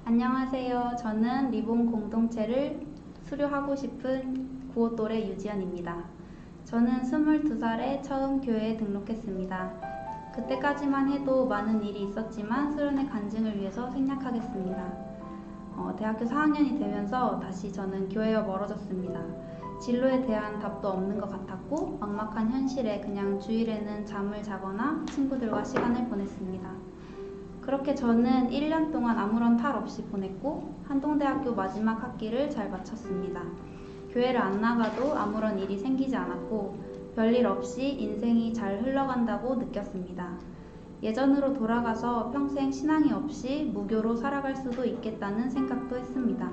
안녕하세요. 저는 리본 공동체를 수료하고 싶은 9호 또래 유지연입니다. 저는 22살에 처음 교회에 등록했습니다. 그때까지만 해도 많은 일이 있었지만 수련회 간증을 위해서 생략하겠습니다. 대학교 4학년이 되면서 다시 저는 교회와 멀어졌습니다. 진로에 대한 답도 없는 것 같았고 막막한 현실에 그냥 주일에는 잠을 자거나 친구들과 시간을 보냈습니다. 그렇게 저는 1년 동안 아무런 탈 없이 보냈고 한동대학교 마지막 학기를 잘 마쳤습니다. 교회를 안 나가도 아무런 일이 생기지 않았고 별일 없이 인생이 잘 흘러간다고 느꼈습니다. 예전으로 돌아가서 평생 신앙이 없이 무교로 살아갈 수도 있겠다는 생각도 했습니다.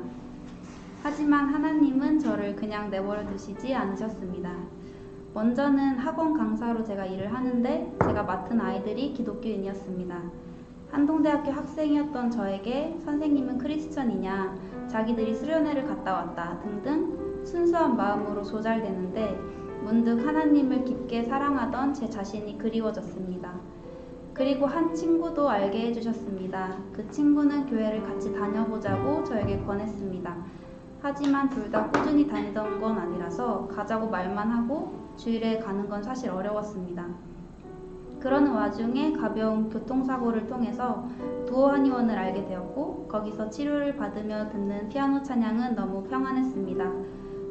하지만 하나님은 저를 그냥 내버려 두시지 않으셨습니다. 먼저는 학원 강사로 제가 일을 하는데 제가 맡은 아이들이 기독교인이었습니다. 한동대학교 학생이었던 저에게 선생님은 크리스천이냐, 자기들이 수련회를 갔다 왔다 등등 순수한 마음으로 조잘되는데 문득 하나님을 깊게 사랑하던 제 자신이 그리워졌습니다. 그리고 한 친구도 알게 해주셨습니다. 그 친구는 교회를 같이 다녀보자고 저에게 권했습니다. 하지만 둘 다 꾸준히 다니던 건 아니라서 가자고 말만 하고 주일에 가는 건 사실 어려웠습니다. 그러는 와중에 가벼운 교통사고를 통해서 두어 한의원을 알게 되었고 거기서 치료를 받으며 듣는 피아노 찬양은 너무 평안했습니다.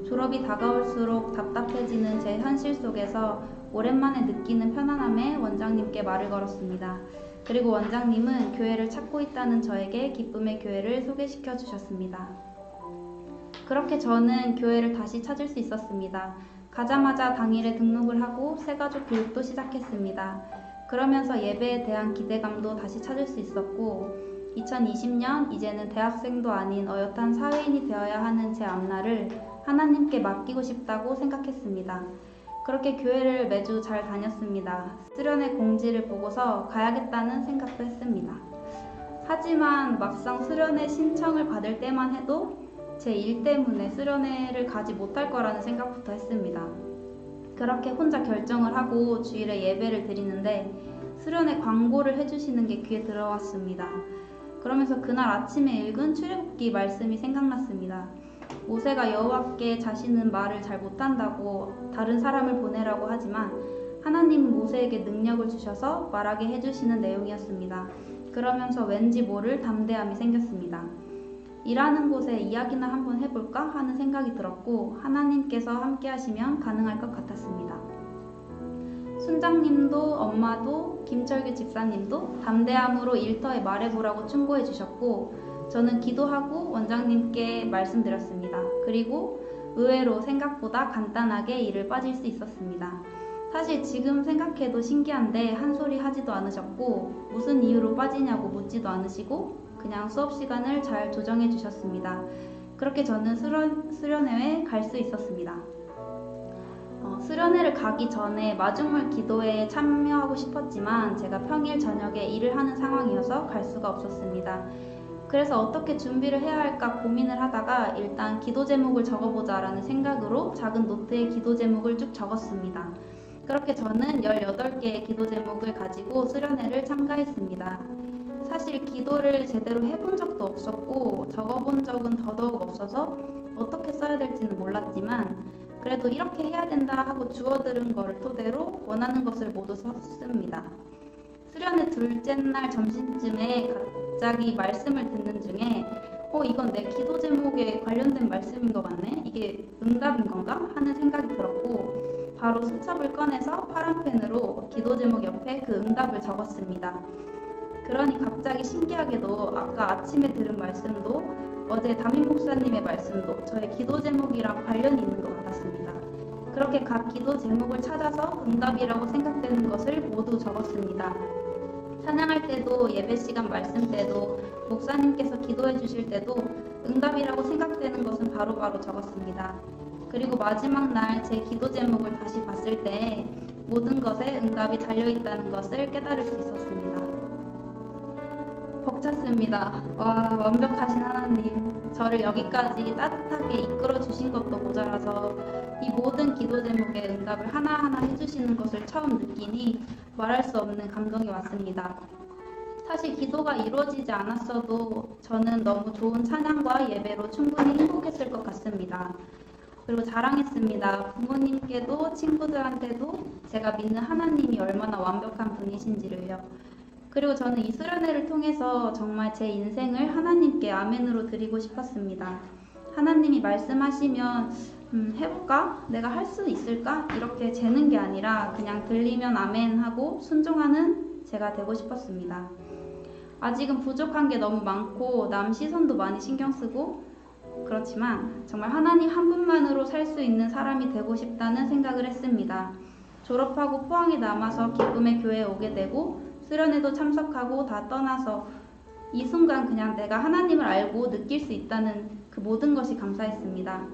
졸업이 다가올수록 답답해지는 제 현실 속에서 오랜만에 느끼는 편안함에 원장님께 말을 걸었습니다. 그리고 원장님은 교회를 찾고 있다는 저에게 기쁨의 교회를 소개시켜 주셨습니다. 그렇게 저는 교회를 다시 찾을 수 있었습니다. 가자마자 당일에 등록을 하고 새가족 교육도 시작했습니다. 그러면서 예배에 대한 기대감도 다시 찾을 수 있었고 2020년 이제는 대학생도 아닌 어엿한 사회인이 되어야 하는 제 앞날을 하나님께 맡기고 싶다고 생각했습니다. 그렇게 교회를 매주 잘 다녔습니다. 수련회 공지를 보고서 가야겠다는 생각도 했습니다. 하지만 막상 수련회 신청을 받을 때만 해도 제 일 때문에 수련회를 가지 못할 거라는 생각부터 했습니다. 그렇게 혼자 결정을 하고 주일에 예배를 드리는데 수련회 광고를 해주시는 게 귀에 들어왔습니다. 그러면서 그날 아침에 읽은 출애굽기 말씀이 생각났습니다. 모세가 여호와께 자신은 말을 잘 못한다고 다른 사람을 보내라고 하지만 하나님은 모세에게 능력을 주셔서 말하게 해주시는 내용이었습니다. 그러면서 왠지 모를 담대함이 생겼습니다. 일하는 곳에 이야기나 한번 해볼까 하는 생각이 들었고 하나님께서 함께 하시면 가능할 것 같았습니다. 순장님도 엄마도 김철규 집사님도 담대함으로 일터에 말해보라고 충고해 주셨고 저는 기도하고 원장님께 말씀드렸습니다. 그리고 의외로 생각보다 간단하게 일을 빠질 수 있었습니다. 사실 지금 생각해도 신기한데 한 소리 하지도 않으셨고 무슨 이유로 빠지냐고 묻지도 않으시고 그냥 수업 시간을 잘 조정해 주셨습니다. 그렇게 저는 수련회에 갈 수 있었습니다. 수련회를 가기 전에 마중물 기도회에 참여하고 싶었지만 제가 평일 저녁에 일을 하는 상황이어서 갈 수가 없었습니다. 그래서 어떻게 준비를 해야 할까 고민을 하다가 일단 기도 제목을 적어보자 라는 생각으로 작은 노트에 기도 제목을 쭉 적었습니다. 그렇게 저는 18개의 기도 제목을 가지고 수련회를 참가했습니다. 사실 기도를 제대로 해본 적도 없었고 적어본 적은 더더욱 없어서 어떻게 써야 될지는 몰랐지만 그래도 이렇게 해야 된다 하고 주워들은 거를 토대로 원하는 것을 모두 썼습니다. 수련회 둘째 날 점심쯤에 갑자기 말씀을 듣는 중에 이건 내 기도 제목에 관련된 말씀인 것 같네? 이게 응답인 건가? 하는 생각이 들었고 바로 수첩을 꺼내서 파란 펜으로 기도 제목 옆에 그 응답을 적었습니다. 그러니 갑자기 신기하게도 아까 아침에 들은 말씀도 어제 담임 목사님의 말씀도 저의 기도 제목이랑 관련이 있는 것 같았습니다. 그렇게 각 기도 제목을 찾아서 응답이라고 생각되는 것을 모두 적었습니다. 찬양할 때도 예배 시간 말씀 때도 목사님께서 기도해 주실 때도 응답이라고 생각되는 것은 바로바로 적었습니다. 그리고 마지막 날 제 기도 제목을 다시 봤을 때 모든 것에 응답이 달려있다는 것을 깨달을 수 있었습니다. 벅찼습니다. 와, 완벽하신 하나님, 저를 여기까지 따뜻하게 이끌어 주신 것도 모자라서 이 모든 기도 제목의 응답을 하나하나 해주시는 것을 처음 느끼니 말할 수 없는 감동이 왔습니다. 사실 기도가 이루어지지 않았어도 저는 너무 좋은 찬양과 예배로 충분히 행복했을 것 같습니다. 그리고 자랑했습니다. 부모님께도 친구들한테도 제가 믿는 하나님이 얼마나 완벽한 분이신지를요. 그리고 저는 이 수련회를 통해서 정말 제 인생을 하나님께 아멘으로 드리고 싶었습니다. 하나님이 말씀하시면 해볼까? 내가 할 수 있을까? 이렇게 재는 게 아니라 그냥 들리면 아멘 하고 순종하는 제가 되고 싶었습니다. 아직은 부족한 게 너무 많고 남 시선도 많이 신경 쓰고 그렇지만 정말 하나님 한 분만으로 살 수 있는 사람이 되고 싶다는 생각을 했습니다. 졸업하고 포항에 남아서 기쁨의 교회에 오게 되고 수련회도 참석하고 다 떠나서 이 순간 그냥 내가 하나님을 알고 느낄 수 있다는 그 모든 것이 감사했습니다.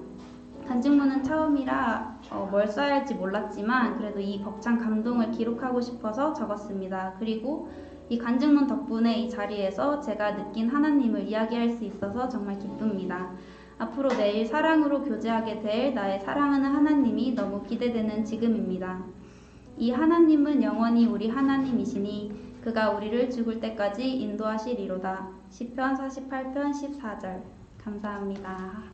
간증문은 처음이라 뭘 써야 할지 몰랐지만 그래도 이 벅찬 감동을 기록하고 싶어서 적었습니다. 그리고 이 간증문 덕분에 이 자리에서 제가 느낀 하나님을 이야기할 수 있어서 정말 기쁩니다. 앞으로 내일 사랑으로 교제하게 될 나의 사랑하는 하나님이 너무 기대되는 지금입니다. 이 하나님은 영원히 우리 하나님이시니 그가 우리를 죽을 때까지 인도하시리로다. 시편 48편 14절. 감사합니다.